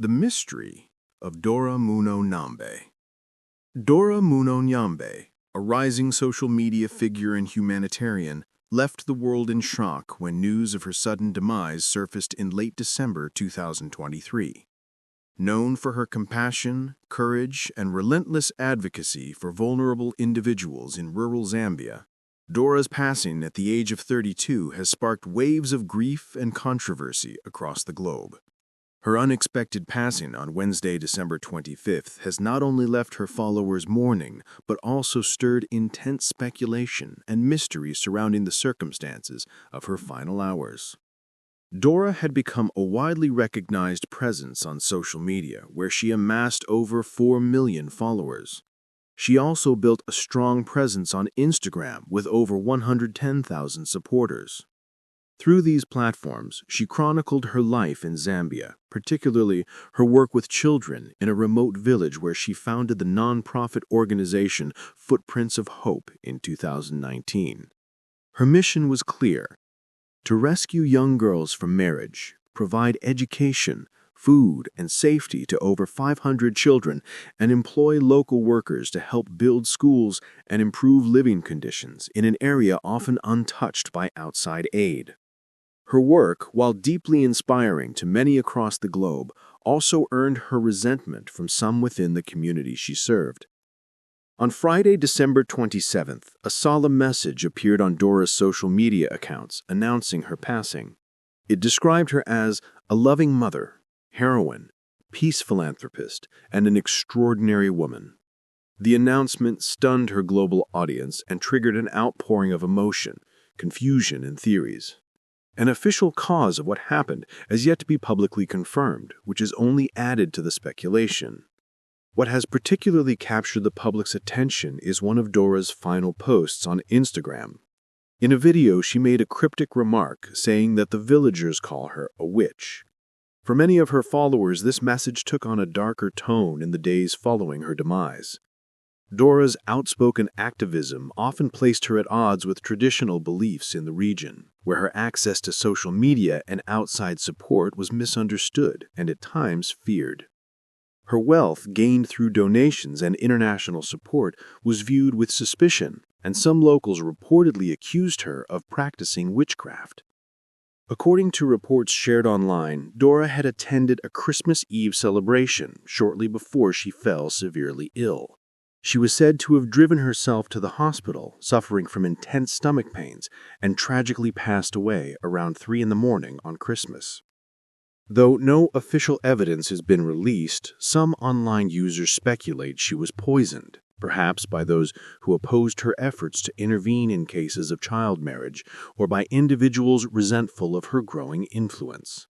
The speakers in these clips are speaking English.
The Mystery of Dora Muno Nyambe. Dora Muno Nyambe, a rising social media figure and humanitarian, left the world in shock when news of her sudden demise surfaced in late December 2023. Known for her compassion, courage, and relentless advocacy for vulnerable individuals in rural Zambia, Dora's passing at the age of 32 has sparked waves of grief and controversy across the globe. Her unexpected passing on Wednesday, December 25th, has not only left her followers mourning, but also stirred intense speculation and mystery surrounding the circumstances of her final hours. Dora had become a widely recognized presence on social media, where she amassed over 4 million followers. She also built a strong presence on Instagram with over 110,000 supporters. Through these platforms, she chronicled her life in Zambia, particularly her work with children in a remote village where she founded the non-profit organization Footprints of Hope in 2019. Her mission was clear: to rescue young girls from marriage, provide education, food, and safety to over 500 children, and employ local workers to help build schools and improve living conditions in an area often untouched by outside aid. Her work, while deeply inspiring to many across the globe, also earned her resentment from some within the community she served. On Friday, December 27th, a solemn message appeared on Dora's social media accounts announcing her passing. It described her as a loving mother, heroine, peace philanthropist, and an extraordinary woman. The announcement stunned her global audience and triggered an outpouring of emotion, confusion, and theories. An official cause of what happened has yet to be publicly confirmed, which has only added to the speculation. What has particularly captured the public's attention is one of Dora's final posts on Instagram. In a video, she made a cryptic remark saying that the villagers call her a witch. For many of her followers, this message took on a darker tone in the days following her demise. Dora's outspoken activism often placed her at odds with traditional beliefs in the region, where her access to social media and outside support was misunderstood and at times feared. Her wealth, gained through donations and international support, was viewed with suspicion, and some locals reportedly accused her of practicing witchcraft. According to reports shared online, Dora had attended a Christmas Eve celebration shortly before she fell severely ill. She was said to have driven herself to the hospital, suffering from intense stomach pains, and tragically passed away around 3 a.m. on Christmas. Though no official evidence has been released, some online users speculate she was poisoned, perhaps by those who opposed her efforts to intervene in cases of child marriage, or by individuals resentful of her growing influence.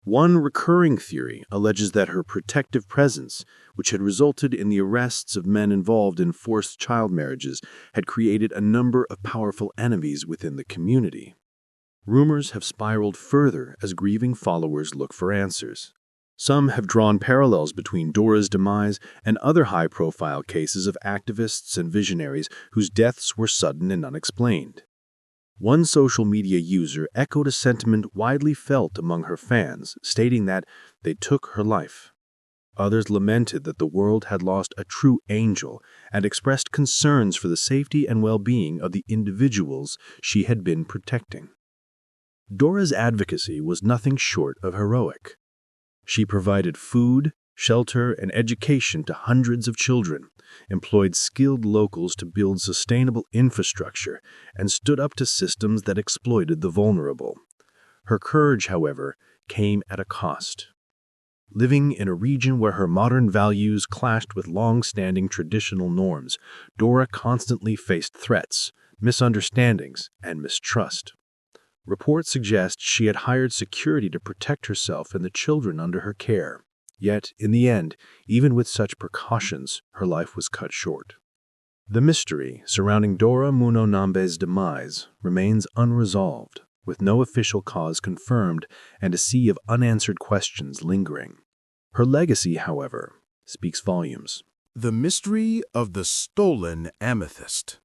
One recurring theory alleges that her protective presence, which had resulted in the arrests of men involved in forced child marriages, had created a number of powerful enemies within the community. Rumors have spiraled further as grieving followers look for answers. Some have drawn parallels between Dora's demise and other high-profile cases of activists and visionaries whose deaths were sudden and unexplained. One social media user echoed a sentiment widely felt among her fans, stating that they took her life. Others lamented that the world had lost a true angel and expressed concerns for the safety and well-being of the individuals she had been protecting. Dora's advocacy was nothing short of heroic. She provided food, shelter, and education to hundreds of children, employed skilled locals to build sustainable infrastructure, and stood up to systems that exploited the vulnerable. Her courage, however, came at a cost. Living in a region where her modern values clashed with long-standing traditional norms, Dora constantly faced threats, misunderstandings, and mistrust. Reports suggest she had hired security to protect herself and the children under her care. Yet, in the end, even with such precautions, her life was cut short. The mystery surrounding Dora Muno Nyambe's demise remains unresolved, with no official cause confirmed and a sea of unanswered questions lingering. Her legacy, however, speaks volumes. The Mystery of the Stolen Amethyst.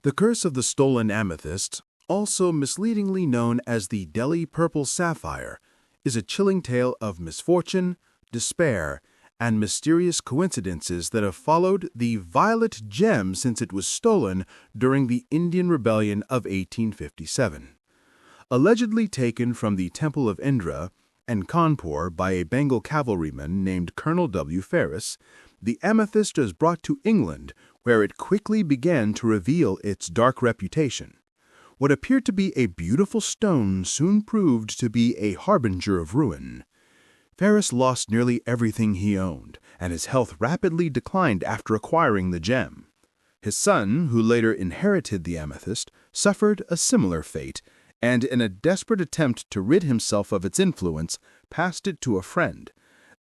The Curse of the Stolen Amethyst, also misleadingly known as the Delhi Purple Sapphire, is a chilling tale of misfortune, despair, and mysterious coincidences that have followed the violet gem since it was stolen during the Indian Rebellion of 1857. Allegedly taken from the Temple of Indra and Kanpur by a Bengal cavalryman named Colonel W. Ferris, the amethyst was brought to England, where it quickly began to reveal its dark reputation. What appeared to be a beautiful stone soon proved to be a harbinger of ruin. Ferris lost nearly everything he owned, and his health rapidly declined after acquiring the gem. His son, who later inherited the amethyst, suffered a similar fate, and in a desperate attempt to rid himself of its influence, passed it to a friend.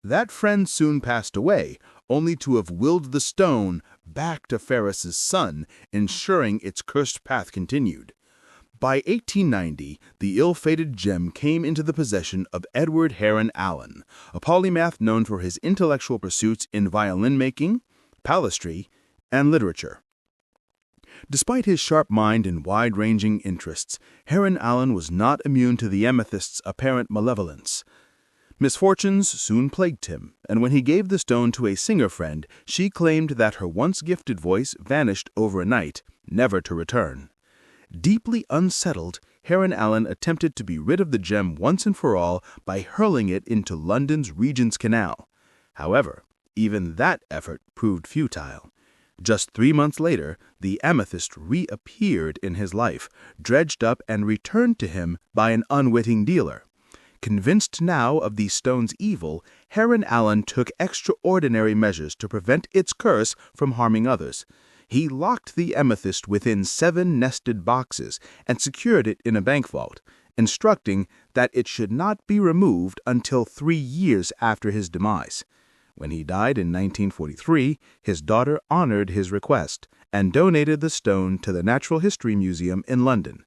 That friend soon passed away, only to have willed the stone back to Ferris's son, ensuring its cursed path continued. By 1890, the ill-fated gem came into the possession of Edward Heron Allen, a polymath known for his intellectual pursuits in violin-making, palestree, and literature. Despite his sharp mind and wide-ranging interests, Heron Allen was not immune to the amethyst's apparent malevolence. Misfortunes soon plagued him, and when he gave the stone to a singer friend, she claimed that her once gifted voice vanished over a night, never to return. Deeply unsettled, Heron Allen attempted to be rid of the gem once and for all by hurling it into London's Regent's Canal. However, even that effort proved futile. Just 3 months later, the amethyst reappeared in his life, dredged up and returned to him by an unwitting dealer. Convinced now of the stone's evil, Heron Allen took extraordinary measures to prevent its curse from harming others. He locked the amethyst within 7 nested boxes and secured it in a bank vault, instructing that it should not be removed until 3 years after his demise. When he died in 1943, his daughter honored his request and donated the stone to the Natural History Museum in London.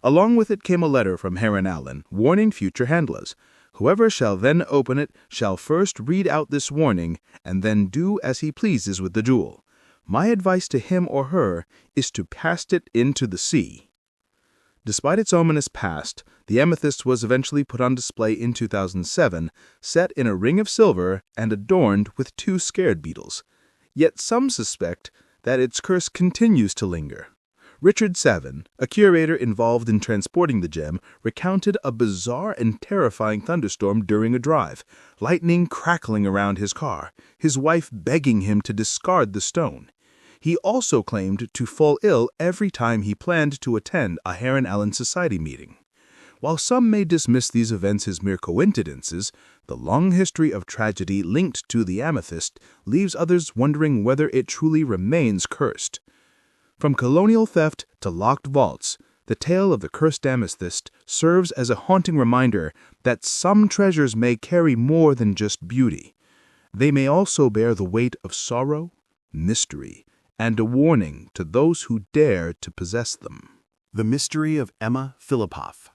Along with it came a letter from Heron Allen, warning future handlers. Whoever shall then open it shall first read out this warning, and then do as he pleases with the jewel. My advice to him or her is to cast it into the sea. Despite its ominous past, the amethyst was eventually put on display in 2007, set in a ring of silver and adorned with 2 scared beetles. Yet some suspect that its curse continues to linger. Richard Savin, a curator involved in transporting the gem, recounted a bizarre and terrifying thunderstorm during a drive, lightning crackling around his car, his wife begging him to discard the stone. He also claimed to fall ill every time he planned to attend a Heron Allen Society meeting. While some may dismiss these events as mere coincidences, the long history of tragedy linked to the amethyst leaves others wondering whether it truly remains cursed. From colonial theft to locked vaults, the tale of the cursed amethyst serves as a haunting reminder that some treasures may carry more than just beauty. They may also bear the weight of sorrow, mystery, and a warning to those who dare to possess them. The Mystery of Emma Filipoff.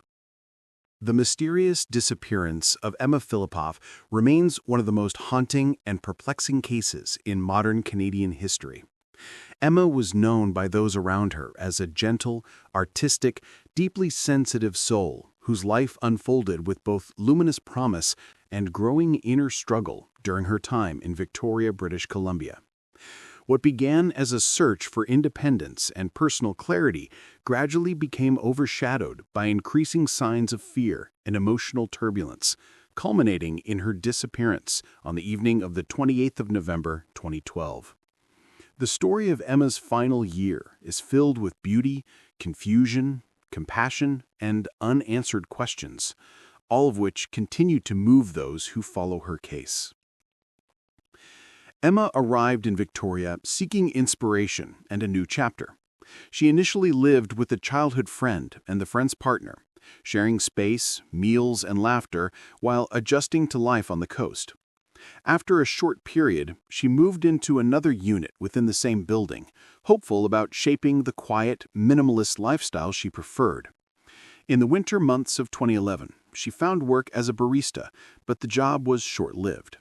The mysterious disappearance of Emma Filipoff remains one of the most haunting and perplexing cases in modern Canadian history. Emma was known by those around her as a gentle, artistic, deeply sensitive soul whose life unfolded with both luminous promise and growing inner struggle during her time in Victoria, British Columbia. What began as a search for independence and personal clarity gradually became overshadowed by increasing signs of fear and emotional turbulence, culminating in her disappearance on the evening of the 28th of November, 2012. The story of Emma's final year is filled with beauty, confusion, compassion, and unanswered questions, all of which continue to move those who follow her case. Emma arrived in Victoria seeking inspiration and a new chapter. She initially lived with a childhood friend and the friend's partner, sharing space, meals, and laughter while adjusting to life on the coast. After a short period, she moved into another unit within the same building, hopeful about shaping the quiet, minimalist lifestyle she preferred. In the winter months of 2011, she found work as a barista, but the job was short-lived.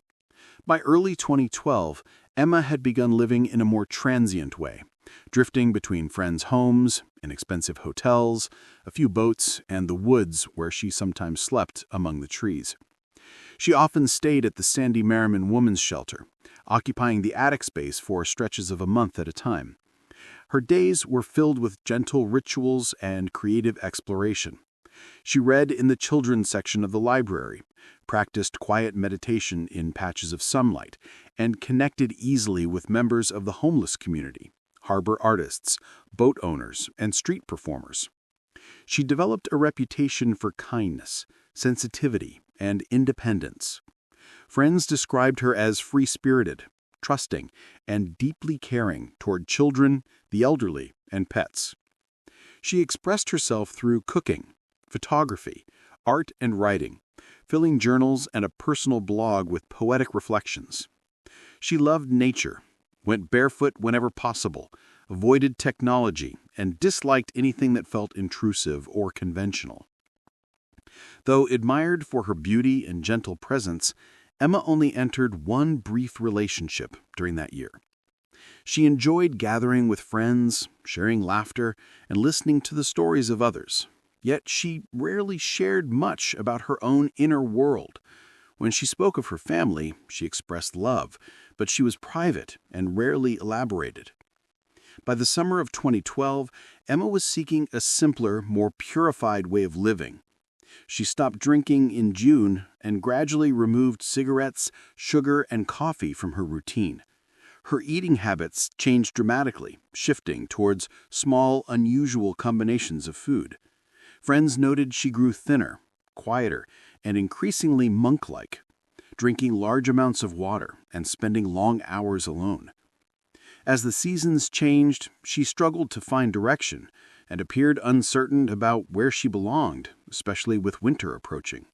By early 2012, Emma had begun living in a more transient way, drifting between friends' homes, inexpensive hotels, a few boats, and the woods where she sometimes slept among the trees. She often stayed at the Sandy Merriman Women's Shelter, occupying the attic space for stretches of a month at a time. Her days were filled with gentle rituals and creative exploration. She read in the children's section of the library, practiced quiet meditation in patches of sunlight, and connected easily with members of the homeless community, harbor artists, boat owners, and street performers. She developed a reputation for kindness, sensitivity, and independence. Friends described her as free-spirited, trusting, and deeply caring toward children, the elderly, and pets. She expressed herself through cooking, photography, art, and writing, filling journals and a personal blog with poetic reflections. She loved nature, went barefoot whenever possible, avoided technology, and disliked anything that felt intrusive or conventional. Though admired for her beauty and gentle presence, Emma only entered one brief relationship during that year. She enjoyed gathering with friends, sharing laughter, and listening to the stories of others. Yet she rarely shared much about her own inner world. When she spoke of her family, she expressed love, but she was private and rarely elaborated. By the summer of 2012, Emma was seeking a simpler, more purified way of living. She stopped drinking in June and gradually removed cigarettes, sugar, and coffee from her routine. Her eating habits changed dramatically, shifting towards small, unusual combinations of food. Friends noted she grew thinner, quieter, and increasingly monk-like, drinking large amounts of water and spending long hours alone. As the seasons changed, she struggled to find direction and appeared uncertain about where she belonged, especially with winter approaching.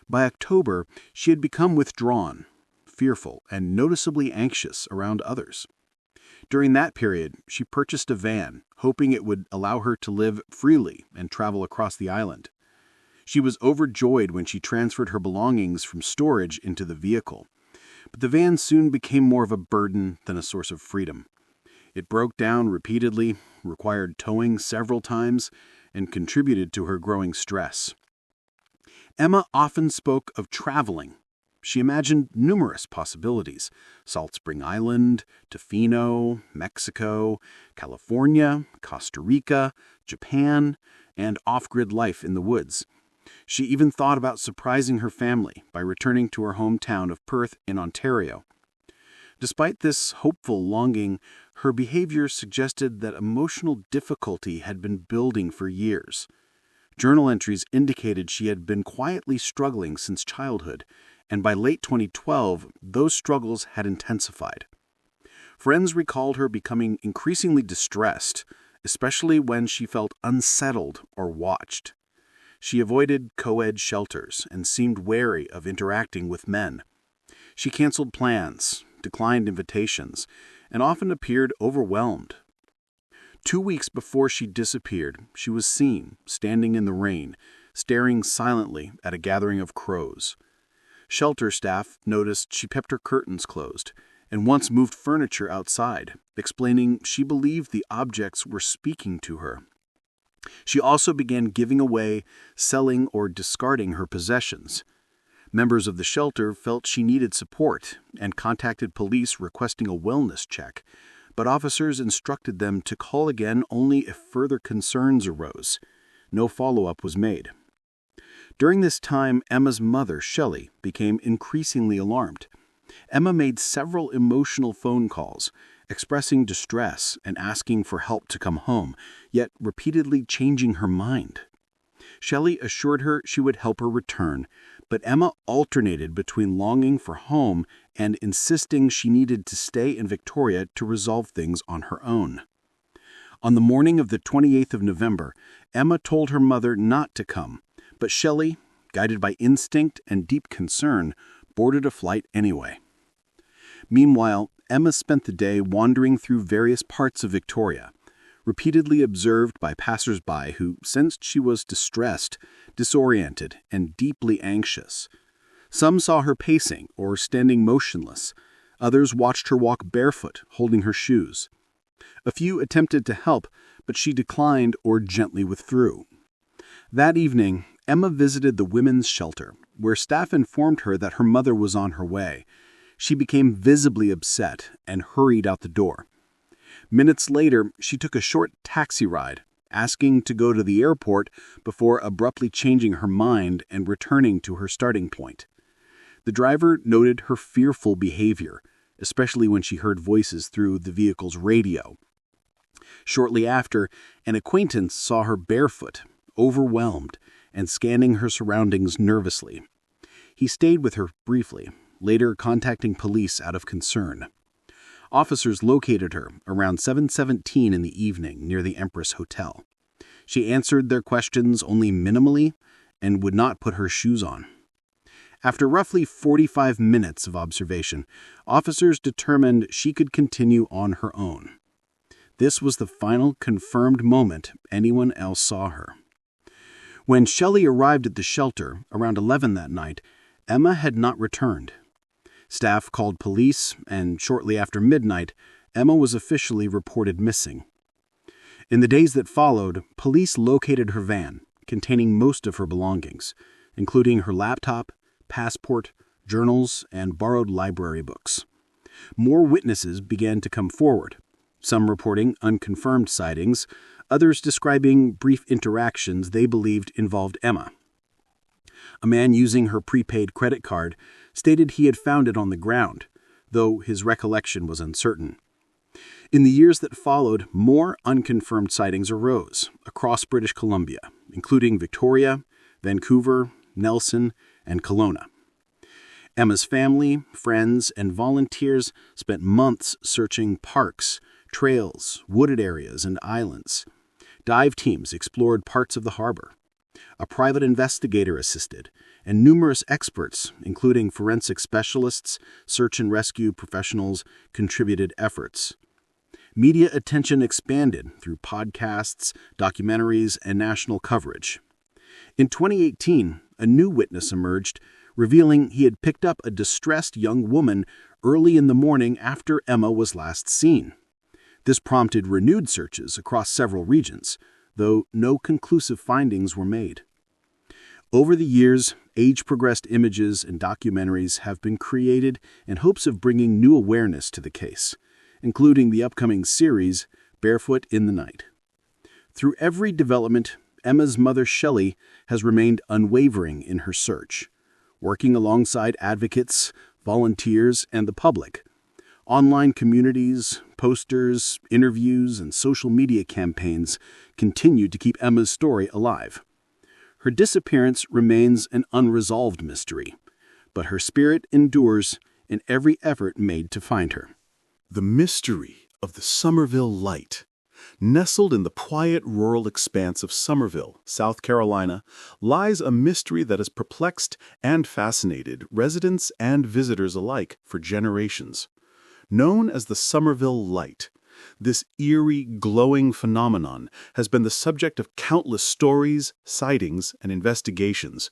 By October, she had become withdrawn, fearful, and noticeably anxious around others. During that period, she purchased a van, hoping it would allow her to live freely and travel across the island. She was overjoyed when she transferred her belongings from storage into the vehicle. But the van soon became more of a burden than a source of freedom. It broke down repeatedly, required towing several times, and contributed to her growing stress. Emma often spoke of traveling. She imagined numerous possibilities: Salt Spring Island, Tofino, Mexico, California, Costa Rica, Japan, and off-grid life in the woods. She even thought about surprising her family by returning to her hometown of Perth in Ontario. Despite this hopeful longing, her behavior suggested that emotional difficulty had been building for years. Journal entries indicated she had been quietly struggling since childhood, and by late 2012, those struggles had intensified. Friends recalled her becoming increasingly distressed, especially when she felt unsettled or watched. She avoided co-ed shelters and seemed wary of interacting with men. She canceled plans, declined invitations, and often appeared overwhelmed. 2 weeks before she disappeared, she was seen, standing in the rain, staring silently at a gathering of crows. Shelter staff noticed she kept her curtains closed and once moved furniture outside, explaining she believed the objects were speaking to her. She also began giving away, selling, or discarding her possessions. Members of the shelter felt she needed support and contacted police requesting a wellness check, but officers instructed them to call again only if further concerns arose. No follow-up was made. During this time, Emma's mother, Shelley, became increasingly alarmed. Emma made several emotional phone calls, expressing distress and asking for help to come home, yet repeatedly changing her mind. Shelley assured her she would help her return, but Emma alternated between longing for home and insisting she needed to stay in Victoria to resolve things on her own. On the morning of the 28th of November, Emma told her mother not to come, but Shelley, guided by instinct and deep concern, boarded a flight anyway. Meanwhile, Emma spent the day wandering through various parts of Victoria, repeatedly observed by passers-by who sensed she was distressed, disoriented, and deeply anxious. Some saw her pacing or standing motionless. Others watched her walk barefoot, holding her shoes. A few attempted to help, but she declined or gently withdrew. That evening, Emma visited the women's shelter, where staff informed her that her mother was on her way. She became visibly upset and hurried out the door. Minutes later, she took a short taxi ride, asking to go to the airport before abruptly changing her mind and returning to her starting point. The driver noted her fearful behavior, especially when she heard voices through the vehicle's radio. Shortly after, an acquaintance saw her barefoot, overwhelmed, and scanning her surroundings nervously. He stayed with her briefly, later contacting police out of concern. Officers located her around 7:17 in the evening near the Empress Hotel. She answered their questions only minimally and would not put her shoes on. After roughly 45 minutes of observation, officers determined she could continue on her own. This was the final confirmed moment anyone else saw her. When Shelley arrived at the shelter around 11 that night, Emma had not returned. Staff called police, and shortly after midnight, Emma was officially reported missing. In the days that followed, police located her van, containing most of her belongings, including her laptop, passport, journals, and borrowed library books. More witnesses began to come forward, some reporting unconfirmed sightings, others describing brief interactions they believed involved Emma. A man using her prepaid credit card stated he had found it on the ground, though his recollection was uncertain. In the years that followed, more unconfirmed sightings arose across British Columbia, including Victoria, Vancouver, Nelson, and Kelowna. Emma's family, friends, and volunteers spent months searching parks, trails, wooded areas, and islands. Dive teams explored parts of the harbor. A private investigator assisted, and numerous experts, including forensic specialists, search and rescue professionals, contributed efforts. Media attention expanded through podcasts, documentaries, and national coverage. In 2018, a new witness emerged, revealing he had picked up a distressed young woman early in the morning after Emma was last seen. This prompted renewed searches across several regions, though no conclusive findings were made. Over the years, age-progressed images and documentaries have been created in hopes of bringing new awareness to the case, including the upcoming series, Barefoot in the Night. Through every development, Emma's mother Shelley has remained unwavering in her search, working alongside advocates, volunteers, and the public. Online communities, posters, interviews, and social media campaigns continue to keep Emma's story alive. Her disappearance remains an unresolved mystery, but her spirit endures in every effort made to find her. The mystery of the Somerville Light. Nestled in the quiet rural expanse of Somerville, South Carolina, lies a mystery that has perplexed and fascinated residents and visitors alike for generations. Known as the Somerville Light, this eerie, glowing phenomenon has been the subject of countless stories, sightings, and investigations.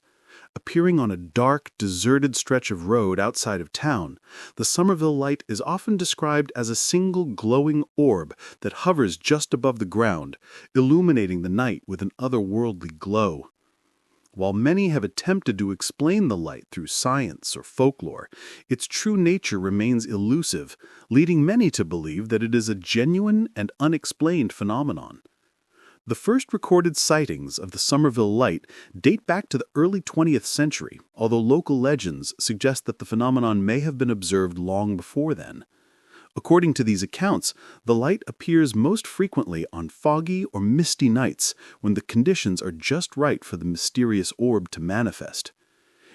Appearing on a dark, deserted stretch of road outside of town, the Somerville Light is often described as a single glowing orb that hovers just above the ground, illuminating the night with an otherworldly glow. While many have attempted to explain the light through science or folklore, its true nature remains elusive, leading many to believe that it is a genuine and unexplained phenomenon. The first recorded sightings of the Somerville Light date back to the early 20th century, although local legends suggest that the phenomenon may have been observed long before then. According to these accounts, the light appears most frequently on foggy or misty nights when the conditions are just right for the mysterious orb to manifest.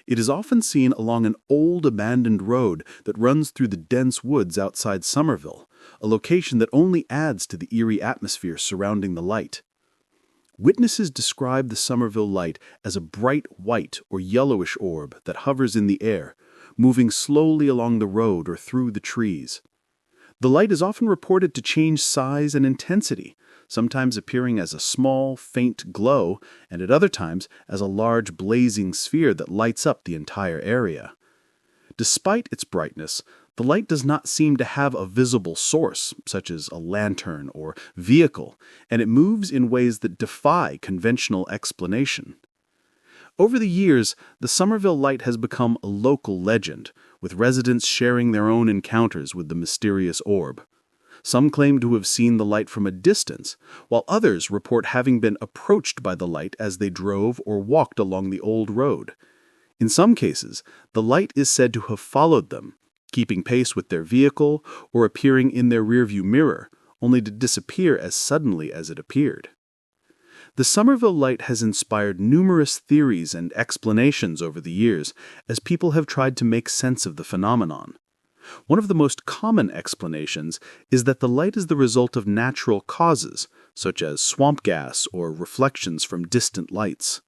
It is often seen along an old abandoned road that runs through the dense woods outside Somerville, a location that only adds to the eerie atmosphere surrounding the light. Witnesses describe the Somerville Light as a bright white or yellowish orb that hovers in the air, moving slowly along the road or through the trees. The light is often reported to change size and intensity, sometimes appearing as a small, faint glow, and at other times as a large blazing sphere that lights up the entire area. Despite its brightness, the light does not seem to have a visible source, such as a lantern or vehicle, and it moves in ways that defy conventional explanation. Over the years, the Somerville Light has become a local legend, with residents sharing their own encounters with the mysterious orb. Some claim to have seen the light from a distance, while others report having been approached by the light as they drove or walked along the old road. In some cases, the light is said to have followed them, keeping pace with their vehicle or appearing in their rearview mirror, only to disappear as suddenly as it appeared. The Somerville Light has inspired numerous theories and explanations over the years as people have tried to make sense of the phenomenon. One of the most common explanations is that the light is the result of natural causes, such as swamp gas or reflections from distant lights.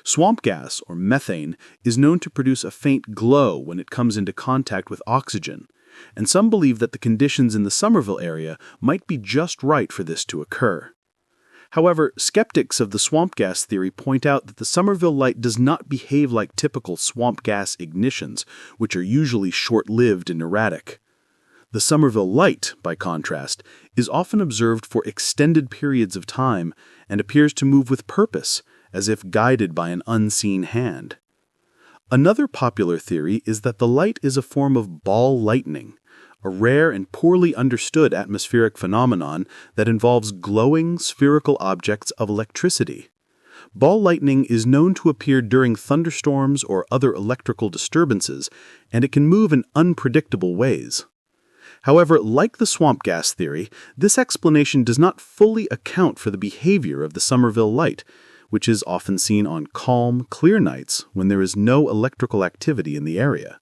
Swamp gas, or methane, is known to produce a faint glow when it comes into contact with oxygen, and some believe that the conditions in the Somerville area might be just right for this to occur. However, skeptics of the swamp gas theory point out that the Somerville Light does not behave like typical swamp gas ignitions, which are usually short-lived and erratic. The Somerville Light, by contrast, is often observed for extended periods of time and appears to move with purpose, as if guided by an unseen hand. Another popular theory is that the light is a form of ball lightning, a rare and poorly understood atmospheric phenomenon that involves glowing, spherical objects of electricity. Ball lightning is known to appear during thunderstorms or other electrical disturbances, and it can move in unpredictable ways. However, like the swamp gas theory, this explanation does not fully account for the behavior of the Somerville Light, which is often seen on calm, clear nights when there is no electrical activity in the area.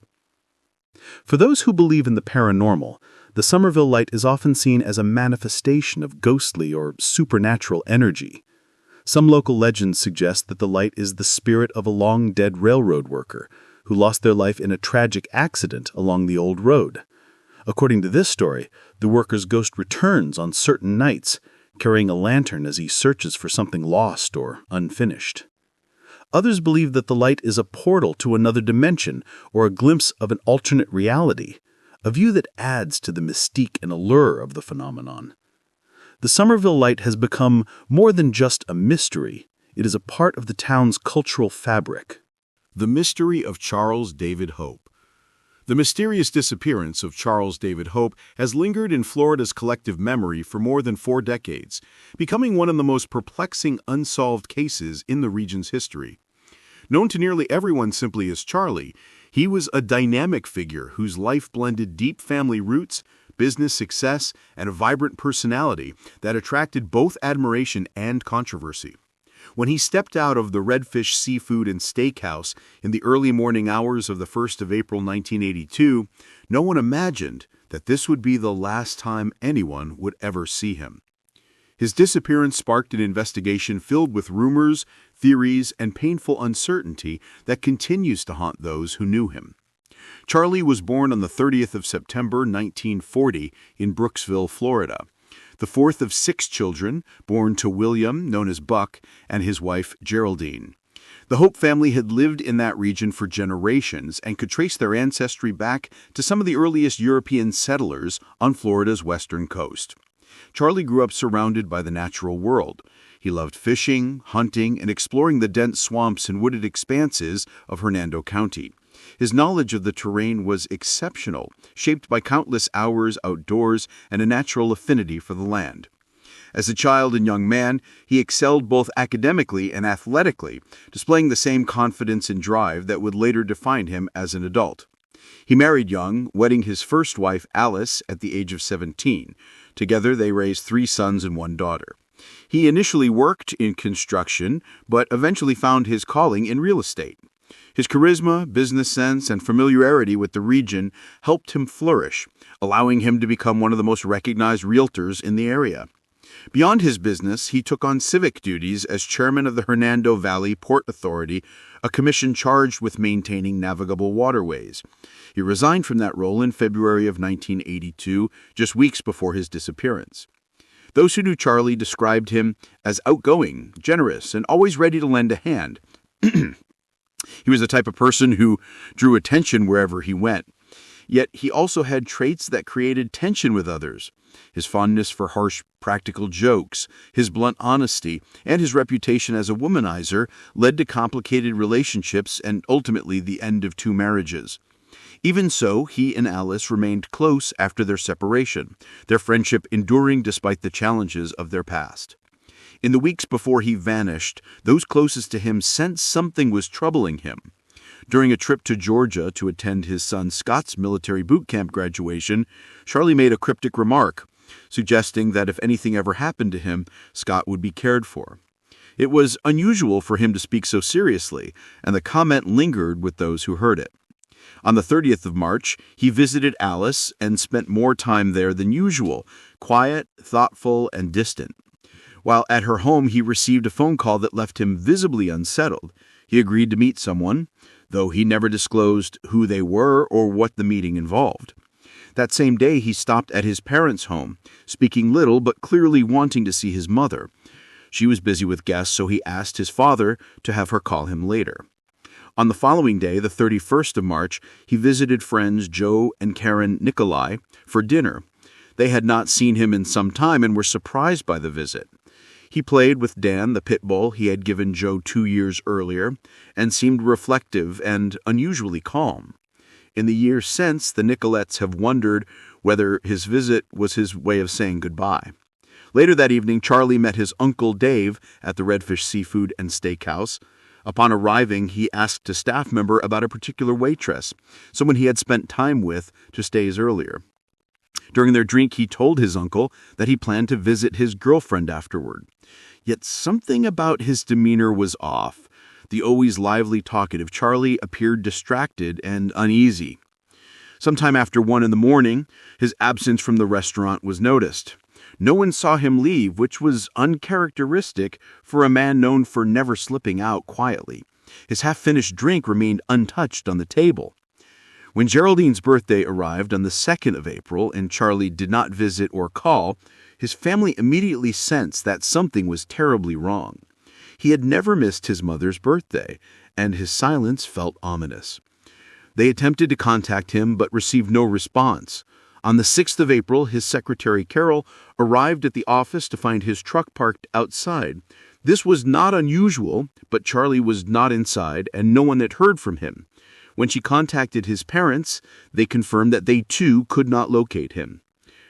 For those who believe in the paranormal, the Somerville Light is often seen as a manifestation of ghostly or supernatural energy. Some local legends suggest that the light is the spirit of a long-dead railroad worker who lost their life in a tragic accident along the old road. According to this story, the worker's ghost returns on certain nights, carrying a lantern as he searches for something lost or unfinished. Others believe that the light is a portal to another dimension or a glimpse of an alternate reality, a view that adds to the mystique and allure of the phenomenon. The Somerville Light has become more than just a mystery. It is a part of the town's cultural fabric. The mystery of Charles David Hope. The mysterious disappearance of Charles David Hope has lingered in Florida's collective memory for more than 4 decades, becoming one of the most perplexing unsolved cases in the region's history. Known to nearly everyone simply as Charlie, he was a dynamic figure whose life blended deep family roots, business success, and a vibrant personality that attracted both admiration and controversy. When he stepped out of the Redfish Seafood and Steakhouse in the early morning hours of the 1st of April 1982, no one imagined that this would be the last time anyone would ever see him. His disappearance sparked an investigation filled with rumors, theories, and painful uncertainty that continues to haunt those who knew him. Charlie was born on the 30th of September 1940 in Brooksville, Florida, the fourth of 6 children, born to William, known as Buck, and his wife, Geraldine. The Hope family had lived in that region for generations and could trace their ancestry back to some of the earliest European settlers on Florida's western coast. Charlie grew up surrounded by the natural world. He loved fishing, hunting, and exploring the dense swamps and wooded expanses of Hernando County. His knowledge of the terrain was exceptional, shaped by countless hours outdoors and a natural affinity for the land. As a child and young man, he excelled both academically and athletically, displaying the same confidence and drive that would later define him as an adult. He married young, wedding his first wife, Alice, at the age of 17. Together, they raised 3 sons and 1 daughter. He initially worked in construction, but eventually found his calling in real estate. His charisma, business sense, and familiarity with the region helped him flourish, allowing him to become one of the most recognized realtors in the area. Beyond his business, he took on civic duties as chairman of the Hernando Valley Port Authority, a commission charged with maintaining navigable waterways. He resigned from that role in February of 1982, just weeks before his disappearance. Those who knew Charlie described him as outgoing, generous, and always ready to lend a hand. He was the type of person who drew attention wherever he went. Yet he also had traits that created tension with others. His fondness for harsh, practical jokes, his blunt honesty, and his reputation as a womanizer led to complicated relationships and ultimately the end of 2 marriages. Even so, he and Alice remained close after their separation, their friendship enduring despite the challenges of their past. In the weeks before he vanished, those closest to him sensed something was troubling him. During a trip to Georgia to attend his son Scott's military boot camp graduation, Charlie made a cryptic remark, suggesting that if anything ever happened to him, Scott would be cared for. It was unusual for him to speak so seriously, and the comment lingered with those who heard it. On the 30th of March, he visited Alice and spent more time there than usual, quiet, thoughtful, and distant. While at her home, he received a phone call that left him visibly unsettled. He agreed to meet someone, though he never disclosed who they were or what the meeting involved. That same day, he stopped at his parents' home, speaking little but clearly wanting to see his mother. She was busy with guests, so he asked his father to have her call him later. On the following day, the 31st of March, he visited friends Joe and Karen Nikolai for dinner. They had not seen him in some time and were surprised by the visit. He played with Dan, the pit bull he had given Joe 2 years earlier, and seemed reflective and unusually calm. In the years since, the Nicolettes have wondered whether his visit was his way of saying goodbye. Later that evening, Charlie met his Uncle Dave at the Redfish Seafood and Steakhouse. Upon arriving, he asked a staff member about a particular waitress, someone he had spent time with 2 days earlier. During their drink, he told his uncle that he planned to visit his girlfriend afterward. Yet something about his demeanor was off. The always lively, talkative Charlie appeared distracted and uneasy. Sometime after 1 a.m, his absence from the restaurant was noticed. No one saw him leave, which was uncharacteristic for a man known for never slipping out quietly. His half-finished drink remained untouched on the table. When Geraldine's birthday arrived on the 2nd of April and Charlie did not visit or call, his family immediately sensed that something was terribly wrong. He had never missed his mother's birthday, and his silence felt ominous. They attempted to contact him but received no response. On the 6th of April, his secretary Carol arrived at the office to find his truck parked outside. This was not unusual, but Charlie was not inside and no one had heard from him. When she contacted his parents, they confirmed that they too could not locate him.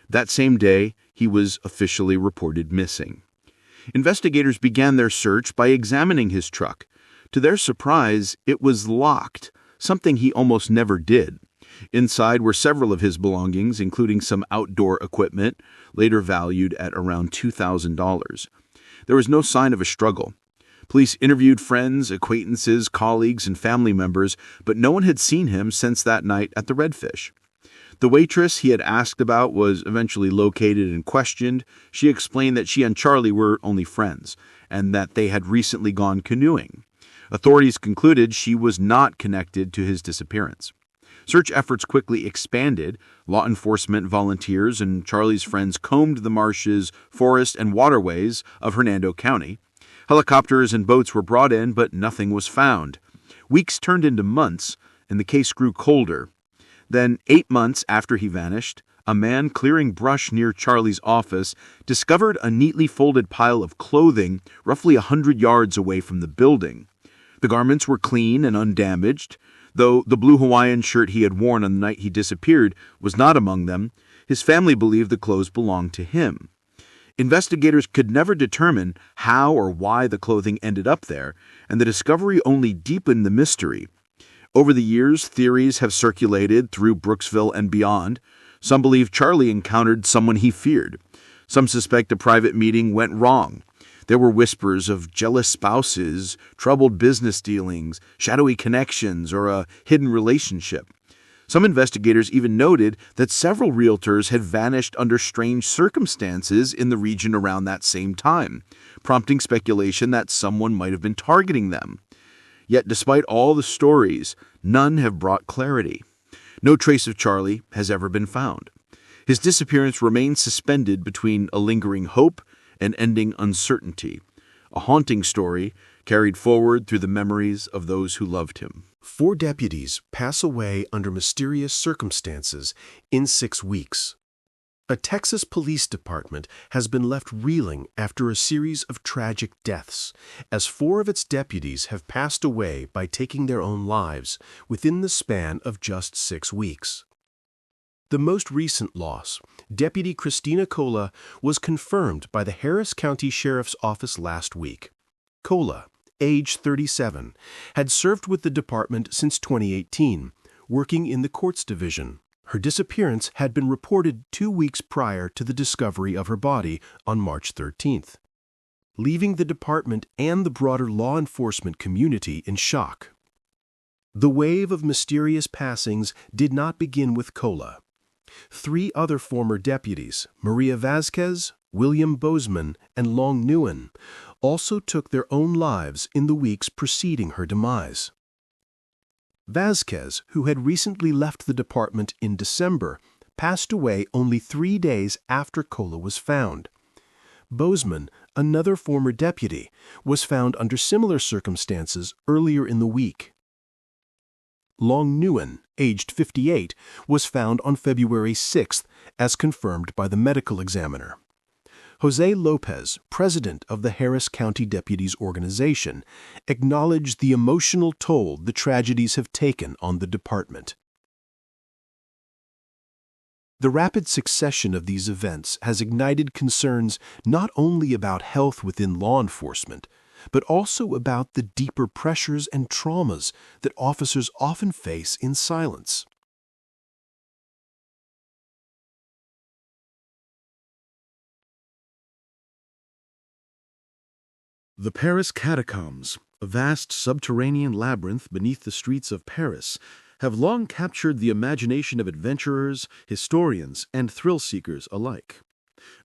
That same day, he was officially reported missing. Investigators began their search by examining his truck. To their surprise, it was locked, something he almost never did. Inside were several of his belongings, including some outdoor equipment, later valued at around $2,000. There was no sign of a struggle. Police interviewed friends, acquaintances, colleagues, and family members, but no one had seen him since that night at the Redfish. The waitress he had asked about was eventually located and questioned. She explained that she and Charlie were only friends, and that they had recently gone canoeing. Authorities concluded she was not connected to his disappearance. Search efforts quickly expanded. Law enforcement volunteers and Charlie's friends combed the marshes, forests, and waterways of Hernando County. Helicopters and boats were brought in, but nothing was found. Weeks turned into months, and the case grew colder. Then, 8 months after he vanished, a man clearing brush near Charlie's office discovered a neatly folded pile of clothing roughly 100 yards away from the building. The garments were clean and undamaged. Though the blue Hawaiian shirt he had worn on the night he disappeared was not among them, his family believed the clothes belonged to him. Investigators could never determine how or why the clothing ended up there, and the discovery only deepened the mystery. Over the years, theories have circulated through Brooksville and beyond. Some believe Charlie encountered someone he feared. Some suspect a private meeting went wrong. There were whispers of jealous spouses, troubled business dealings, shadowy connections, or a hidden relationship. Some investigators even noted that several realtors had vanished under strange circumstances in the region around that same time, prompting speculation that someone might have been targeting them. Yet despite all the stories, none have brought clarity. No trace of Charlie has ever been found. His disappearance remains suspended between a lingering hope and ending uncertainty, a haunting story carried forward through the memories of those who loved him. 4 deputies pass away under mysterious circumstances in 6 weeks. A Texas police department has been left reeling after a series of tragic deaths, as 4 of its deputies have passed away by taking their own lives within the span of just 6 weeks. The most recent loss, Deputy Christina Cola, was confirmed by the Harris County Sheriff's Office last week. Cola, age 37, had served with the department since 2018, working in the courts division. Her disappearance had been reported 2 weeks prior to the discovery of her body on March 13th, leaving the department and the broader law enforcement community in shock. The wave of mysterious passings did not begin with Cola. 3 other former deputies, Maria Vasquez, William Bozeman, and Long Nguyen, also took their own lives in the weeks preceding her demise. Vasquez, who had recently left the department in December, passed away only 3 days after Cola was found. Bozeman, another former deputy, was found under similar circumstances earlier in the week. Long Nguyen, aged 58, was found on February 6th, as confirmed by the medical examiner. Jose Lopez, president of the Harris County Deputies Organization, acknowledged the emotional toll the tragedies have taken on the department. The rapid succession of these events has ignited concerns not only about health within law enforcement, but also about the deeper pressures and traumas that officers often face in silence. The Paris Catacombs, a vast subterranean labyrinth beneath the streets of Paris, have long captured the imagination of adventurers, historians, and thrill-seekers alike.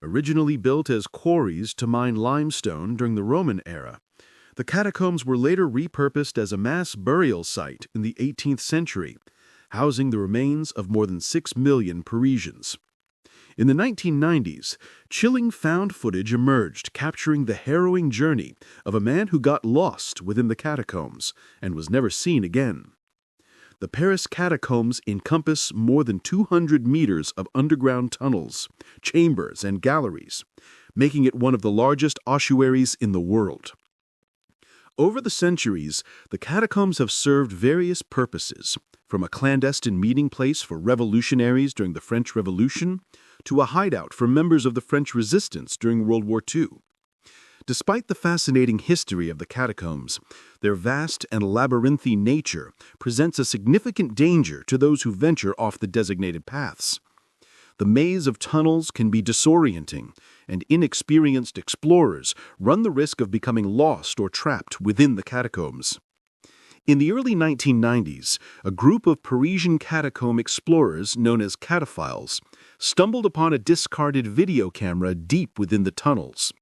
Originally built as quarries to mine limestone during the Roman era, the catacombs were later repurposed as a mass burial site in the 18th century, housing the remains of more than 6 million Parisians. In the 1990s, chilling found footage emerged capturing the harrowing journey of a man who got lost within the catacombs and was never seen again. The Paris Catacombs encompass more than 200 meters of underground tunnels, chambers, and galleries, making it one of the largest ossuaries in the world. Over the centuries, the catacombs have served various purposes, from a clandestine meeting place for revolutionaries during the French Revolution to a hideout for members of the French resistance during World War II. Despite the fascinating history of the catacombs, their vast and labyrinthine nature presents a significant danger to those who venture off the designated paths. The maze of tunnels can be disorienting, and inexperienced explorers run the risk of becoming lost or trapped within the catacombs. In the early 1990s, a group of Parisian catacomb explorers known as cataphiles stumbled upon a discarded video camera deep within the tunnels.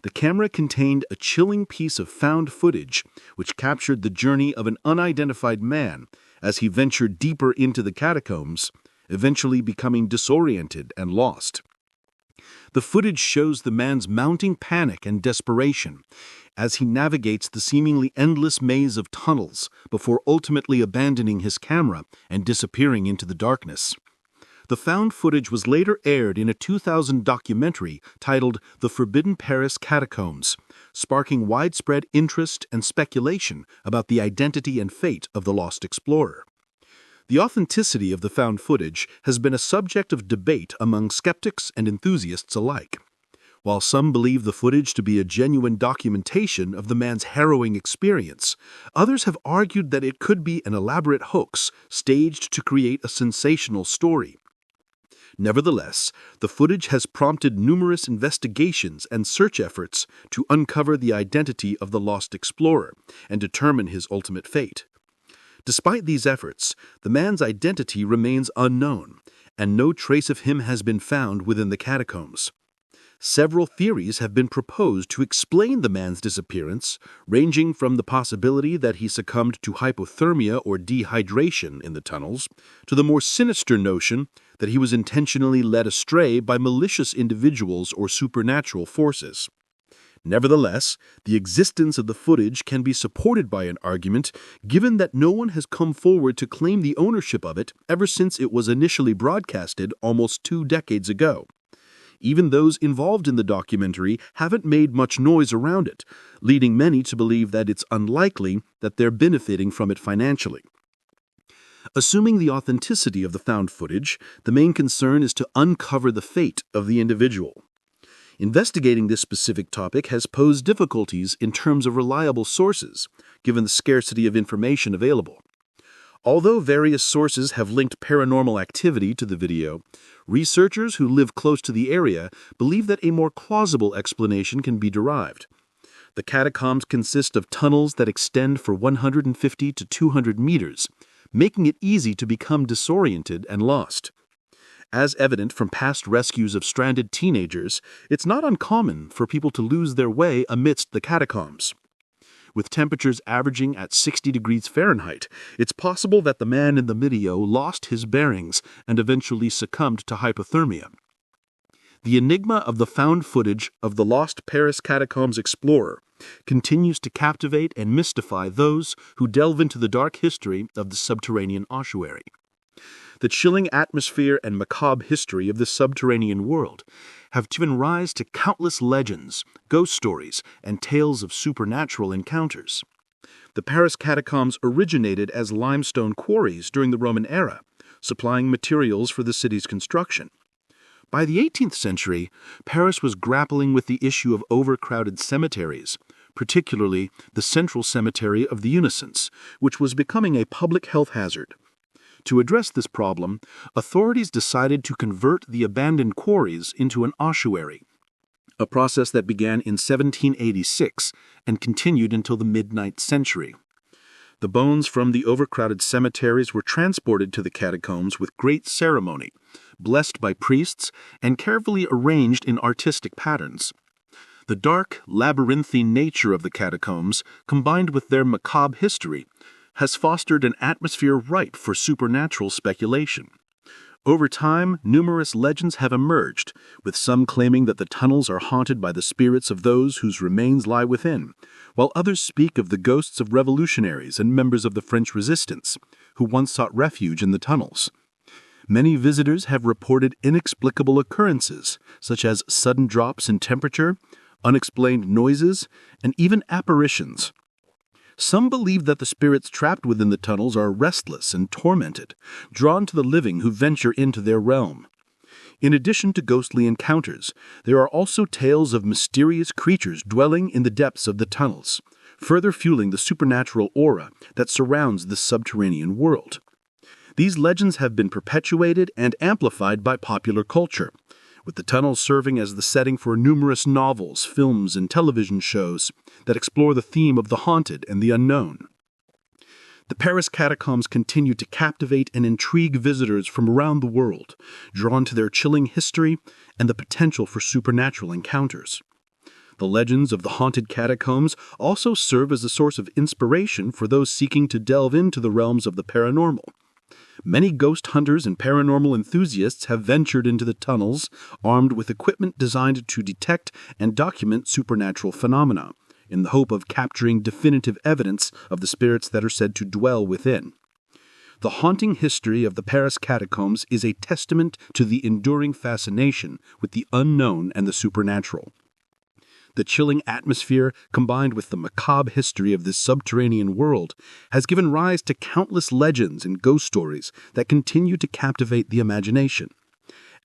The camera contained a chilling piece of found footage which captured the journey of an unidentified man as he ventured deeper into the catacombs, eventually becoming disoriented and lost. The footage shows the man's mounting panic and desperation as he navigates the seemingly endless maze of tunnels before ultimately abandoning his camera and disappearing into the darkness. The found footage was later aired in a 2000 documentary titled The Forbidden Paris Catacombs, sparking widespread interest and speculation about the identity and fate of the lost explorer. The authenticity of the found footage has been a subject of debate among skeptics and enthusiasts alike. While some believe the footage to be a genuine documentation of the man's harrowing experience, others have argued that it could be an elaborate hoax staged to create a sensational story. Nevertheless, the footage has prompted numerous investigations and search efforts to uncover the identity of the lost explorer and determine his ultimate fate. Despite these efforts, the man's identity remains unknown, and no trace of him has been found within the catacombs. Several theories have been proposed to explain the man's disappearance, ranging from the possibility that he succumbed to hypothermia or dehydration in the tunnels, to the more sinister notion that he was intentionally led astray by malicious individuals or supernatural forces. Nevertheless, the existence of the footage can be supported by an argument given that no one has come forward to claim the ownership of it ever since it was initially broadcasted almost 2 decades ago. Even those involved in the documentary haven't made much noise around it, leading many to believe that it's unlikely that they're benefiting from it financially. Assuming the authenticity of the found footage, the main concern is to uncover the fate of the individual. Investigating this specific topic has posed difficulties in terms of reliable sources, given the scarcity of information available. Although various sources have linked paranormal activity to the video, researchers who live close to the area believe that a more plausible explanation can be derived. The catacombs consist of tunnels that extend for 150 to 200 meters, making it easy to become disoriented and lost. As evident from past rescues of stranded teenagers, it's not uncommon for people to lose their way amidst the catacombs. With temperatures averaging at 60 degrees Fahrenheit, it's possible that the man in the video lost his bearings and eventually succumbed to hypothermia. The enigma of the found footage of the lost Paris Catacombs explorer continues to captivate and mystify those who delve into the dark history of the subterranean ossuary. The chilling atmosphere and macabre history of this subterranean world have given rise to countless legends, ghost stories, and tales of supernatural encounters. The Paris Catacombs originated as limestone quarries during the Roman era, supplying materials for the city's construction. By the 18th century, Paris was grappling with the issue of overcrowded cemeteries, particularly the central cemetery of the Innocents, which was becoming a public health hazard. To address this problem, authorities decided to convert the abandoned quarries into an ossuary, a process that began in 1786 and continued until the mid-9th century. The bones from the overcrowded cemeteries were transported to the catacombs with great ceremony, blessed by priests and carefully arranged in artistic patterns. The dark, labyrinthine nature of the catacombs, combined with their macabre history, has fostered an atmosphere ripe for supernatural speculation. Over time, numerous legends have emerged, with some claiming that the tunnels are haunted by the spirits of those whose remains lie within, while others speak of the ghosts of revolutionaries and members of the French resistance, who once sought refuge in the tunnels. Many visitors have reported inexplicable occurrences, such as sudden drops in temperature, unexplained noises, and even apparitions. Some believe that the spirits trapped within the tunnels are restless and tormented, drawn to the living who venture into their realm. In addition to ghostly encounters, there are also tales of mysterious creatures dwelling in the depths of the tunnels, further fueling the supernatural aura that surrounds this subterranean world. These legends have been perpetuated and amplified by popular culture, with the tunnels serving as the setting for numerous novels, films, and television shows that explore the theme of the haunted and the unknown. The Paris Catacombs continue to captivate and intrigue visitors from around the world, drawn to their chilling history and the potential for supernatural encounters. The legends of the haunted catacombs also serve as a source of inspiration for those seeking to delve into the realms of the paranormal. Many ghost hunters and paranormal enthusiasts have ventured into the tunnels, armed with equipment designed to detect and document supernatural phenomena, in the hope of capturing definitive evidence of the spirits that are said to dwell within. The haunting history of the Paris Catacombs is a testament to the enduring fascination with the unknown and the supernatural. The chilling atmosphere, combined with the macabre history of this subterranean world, has given rise to countless legends and ghost stories that continue to captivate the imagination.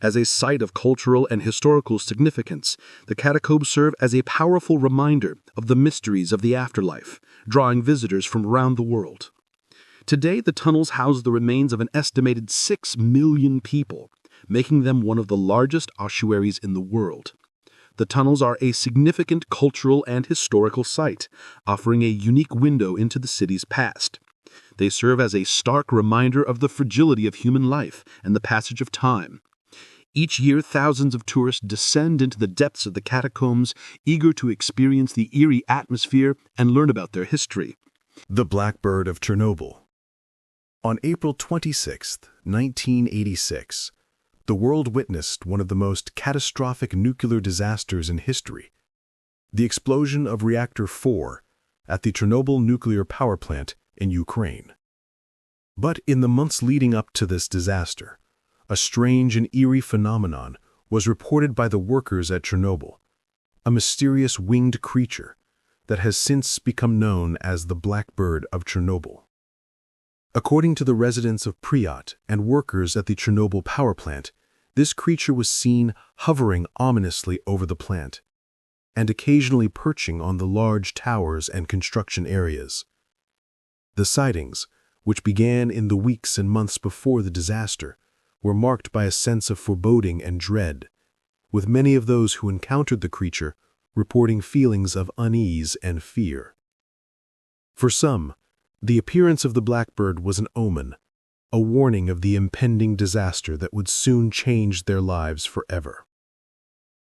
As a site of cultural and historical significance, the catacombs serve as a powerful reminder of the mysteries of the afterlife, drawing visitors from around the world. Today, the tunnels house the remains of an estimated 6 million people, making them one of the largest ossuaries in the world. The tunnels are a significant cultural and historical site, offering a unique window into the city's past. They serve as a stark reminder of the fragility of human life and the passage of time. Each year, thousands of tourists descend into the depths of the catacombs, eager to experience the eerie atmosphere and learn about their history. The Blackbird of Chernobyl. On April 26, 1986, the world witnessed one of the most catastrophic nuclear disasters in history. the explosion of Reactor 4 at the Chernobyl nuclear power plant in Ukraine. But in the months leading up to this disaster, a strange and eerie phenomenon was reported by the workers at Chernobyl, a mysterious winged creature that has since become known as the Blackbird of Chernobyl. According to the residents of Pripyat and workers at the Chernobyl power plant, this creature was seen hovering ominously over the plant and occasionally perching on the large towers and construction areas. The sightings, which began in the weeks and months before the disaster, were marked by a sense of foreboding and dread, with many of those who encountered the creature reporting feelings of unease and fear. For some, the appearance of the Blackbird was an omen, a warning of the impending disaster that would soon change their lives forever.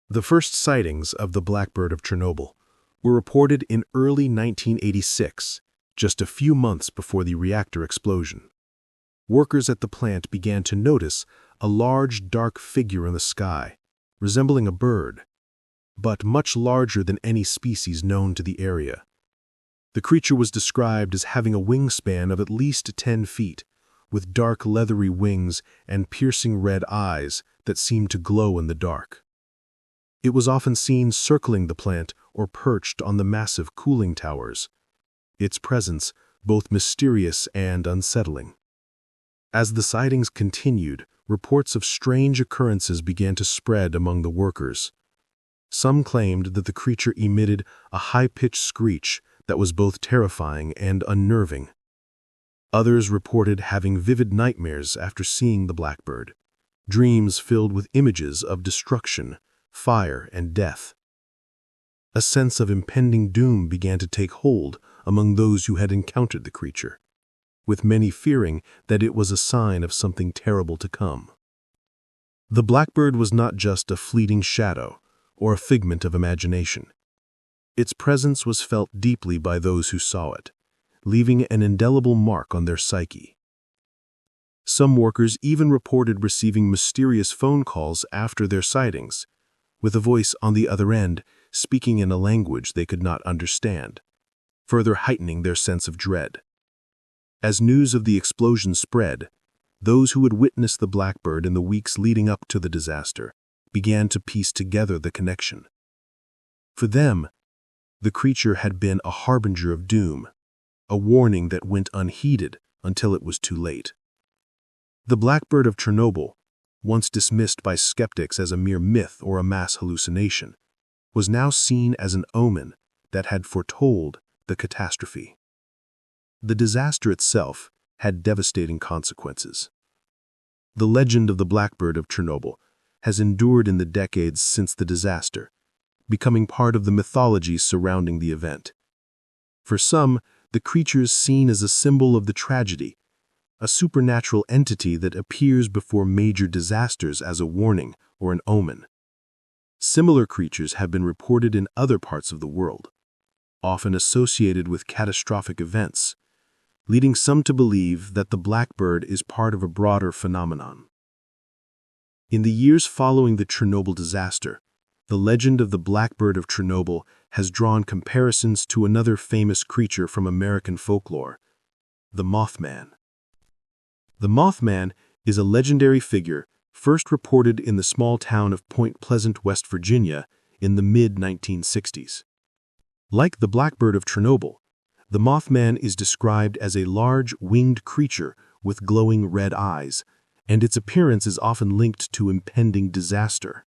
The first sightings of the Blackbird of Chernobyl were reported in early 1986, just a few months before the reactor explosion. Workers at the plant began to notice a large, dark figure in the sky, resembling a bird, but much larger than any species known to the area. The creature was described as having a wingspan of at least 10 feet, with dark leathery wings and piercing red eyes that seemed to glow in the dark. It was often seen circling the plant or perched on the massive cooling towers, its presence both mysterious and unsettling. As the sightings continued, reports of strange occurrences began to spread among the workers. Some claimed that the creature emitted a high-pitched screech that was both terrifying and unnerving. Others reported having vivid nightmares after seeing the Blackbird, dreams filled with images of destruction, fire, and death. A sense of impending doom began to take hold among those who had encountered the creature, with many fearing that it was a sign of something terrible to come. The Blackbird was not just a fleeting shadow or a figment of imagination. Its presence was felt deeply by those who saw it, leaving an indelible mark on their psyche. Some workers even reported receiving mysterious phone calls after their sightings, with a voice on the other end speaking in a language they could not understand, further heightening their sense of dread. As news of the explosion spread, those who had witnessed the Blackbird in the weeks leading up to the disaster began to piece together the connection. For them, the creature had been a harbinger of doom, a warning that went unheeded until it was too late. The Blackbird of Chernobyl, once dismissed by skeptics as a mere myth or a mass hallucination, was now seen as an omen that had foretold the catastrophe. The disaster itself had devastating consequences. The legend of the Blackbird of Chernobyl has endured in the decades since the disaster, becoming part of the mythology surrounding the event. For some, the creature is seen as a symbol of the tragedy, a supernatural entity that appears before major disasters as a warning or an omen. Similar creatures have been reported in other parts of the world, often associated with catastrophic events, leading some to believe that the Blackbird is part of a broader phenomenon. In the years following the Chernobyl disaster, the legend of the Blackbird of Chernobyl has drawn comparisons to another famous creature from American folklore, the Mothman. The Mothman is a legendary figure first reported in the small town of Point Pleasant, West Virginia, in the mid-1960s. Like the Blackbird of Chernobyl, the Mothman is described as a large, winged creature with glowing red eyes, and its appearance is often linked to impending disaster.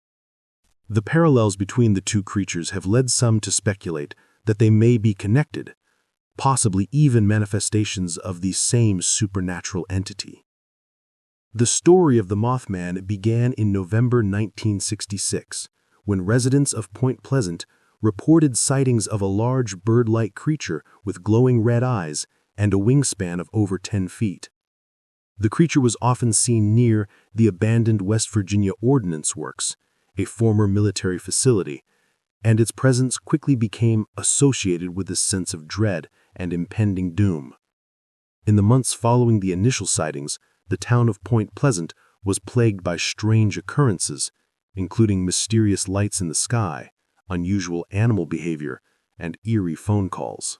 The parallels between the two creatures have led some to speculate that they may be connected, possibly even manifestations of the same supernatural entity. The story of the Mothman began in November 1966, when residents of Point Pleasant reported sightings of a large bird-like creature with glowing red eyes and a wingspan of over 10 feet. The creature was often seen near the abandoned West Virginia Ordnance Works, a former military facility, and its presence quickly became associated with a sense of dread and impending doom. In the months following the initial sightings, the town of Point Pleasant was plagued by strange occurrences, including mysterious lights in the sky, unusual animal behavior, and eerie phone calls.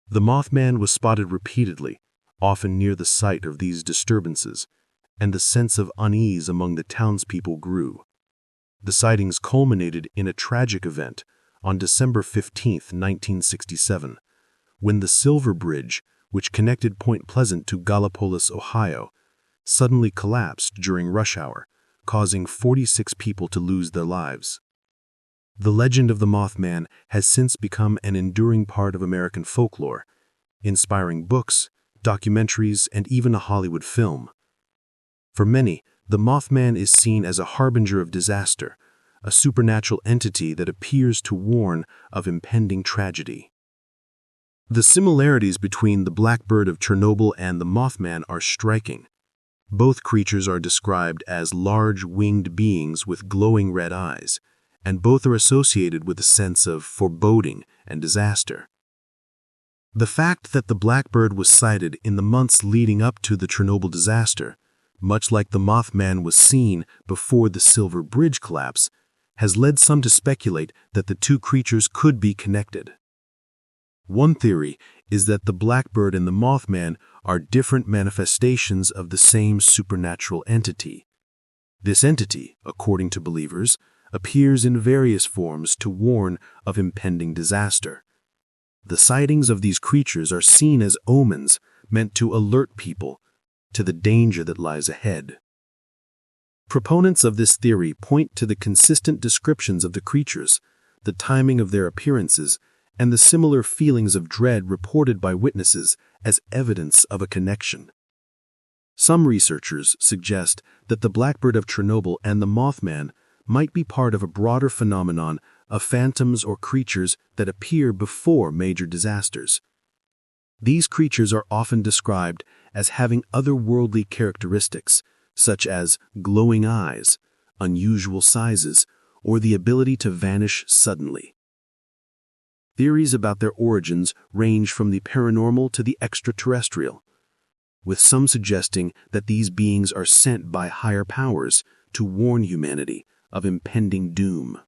The Mothman was spotted repeatedly, often near the site of these disturbances, and the sense of unease among the townspeople grew. The sightings culminated in a tragic event on December 15, 1967, when the Silver Bridge, which connected Point Pleasant to Gallipolis, Ohio, suddenly collapsed during rush hour, causing 46 people to lose their lives. The legend of the Mothman has since become an enduring part of American folklore, inspiring books, documentaries, and even a Hollywood film. For many, the Mothman is seen as a harbinger of disaster, a supernatural entity that appears to warn of impending tragedy. The similarities between the Blackbird of Chernobyl and the Mothman are striking. Both creatures are described as large winged beings with glowing red eyes, and both are associated with a sense of foreboding and disaster. The fact that the Blackbird was sighted in the months leading up to the Chernobyl disaster, much like the Mothman was seen before the Silver Bridge collapse, has led some to speculate that the two creatures could be connected. One theory is that the Blackbird and the Mothman are different manifestations of the same supernatural entity. This entity, according to believers, appears in various forms to warn of impending disaster. The sightings of these creatures are seen as omens meant to alert people to the danger that lies ahead. Proponents of this theory point to the consistent descriptions of the creatures, the timing of their appearances, and the similar feelings of dread reported by witnesses as evidence of a connection. Some researchers suggest that the Blackbird of Chernobyl and the Mothman might be part of a broader phenomenon of phantoms or creatures that appear before major disasters. These creatures are often described as having otherworldly characteristics, such as glowing eyes, unusual sizes, or the ability to vanish suddenly. Theories about their origins range from the paranormal to the extraterrestrial, with some suggesting that these beings are sent by higher powers to warn humanity of impending doom.